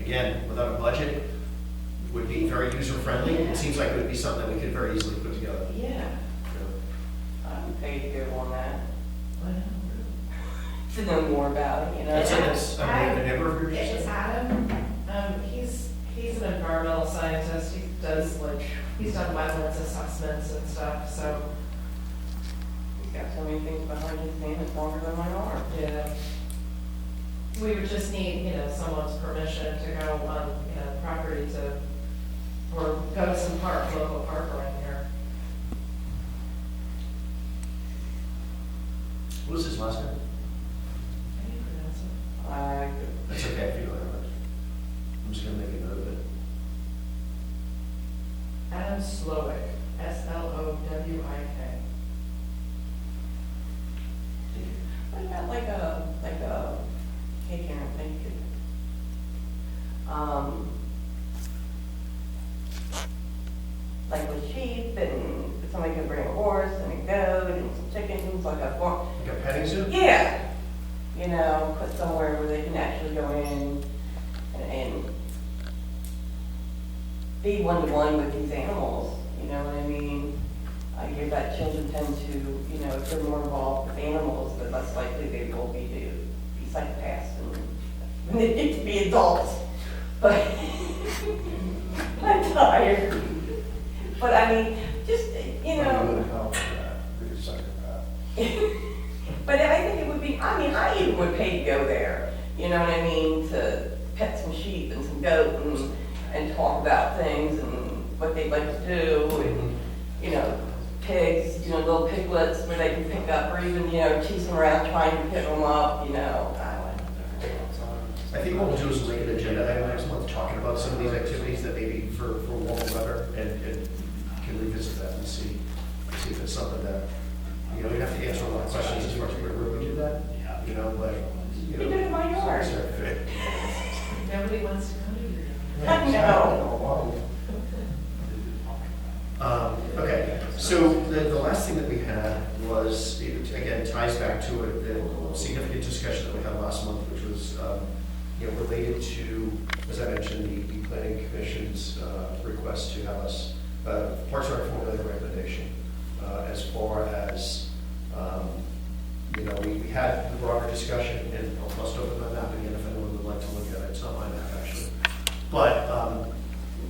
again, without a budget, would be very user-friendly. Yeah. It seems like it would be something that we could very easily put together. Yeah. You know. I would pay to go on that, I know. to know more about it, you know? It's, I mean, a neighbor of yours? It's Adam, he's an environmental scientist, he does like, he's done wetlands assessments and stuff, so, He's got so many things behind his name, it's longer than my arm. yeah. We would just need, you know, someone's permission to go on, you know, property to, or go to some park, local park around here. What was his last name? How do you pronounce it? That's okay if you don't have it. I'm just gonna make a note of it. Adam Slowick, Slowik. What about like a, hey Karen, thank you. Like with sheep and somebody could bring a horse and a goat and some chickens, like a farm. Like a petting zoo? Yeah, you know, put somewhere where they can actually go in and be one-to-one with these animals, you know what I mean? I hear that children tend to, you know, if they're more involved with animals, the less likely they will be to be psychopaths and when they get to be adults. But I'm tired. But I mean, just, you know. But I think it would be, I mean, I even would pay to go there, you know what I mean, to pet some sheep and some goat and talk about things and what they'd like to do, and, you know, pigs, you know, little piglets where they can pick up, or even, you know, chasing around trying to pick them up, you know. I think what we'll do is make an agenda item next month, talking about some of these activities that maybe for warmer weather, and can revisit that and see if it's something that, you know, we have to answer a lot of questions as far as where we do that, you know, but, you know. You did it in my yard. Nobody wants to go to your. I know. Okay, so the last thing that we had was, it again, ties back to the significant discussion that we had last month, which was, you know, related to, as I mentioned, the planning commission's request to have us, Parks and Rec formulate a recommendation as far as, you know, we had the broader discussion, and I'll must open my map again if anyone would like to look at it. It's not my map, actually. But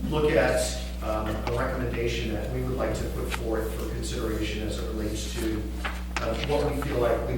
look at a recommendation that we would like to put forth for consideration as it relates to what we feel like we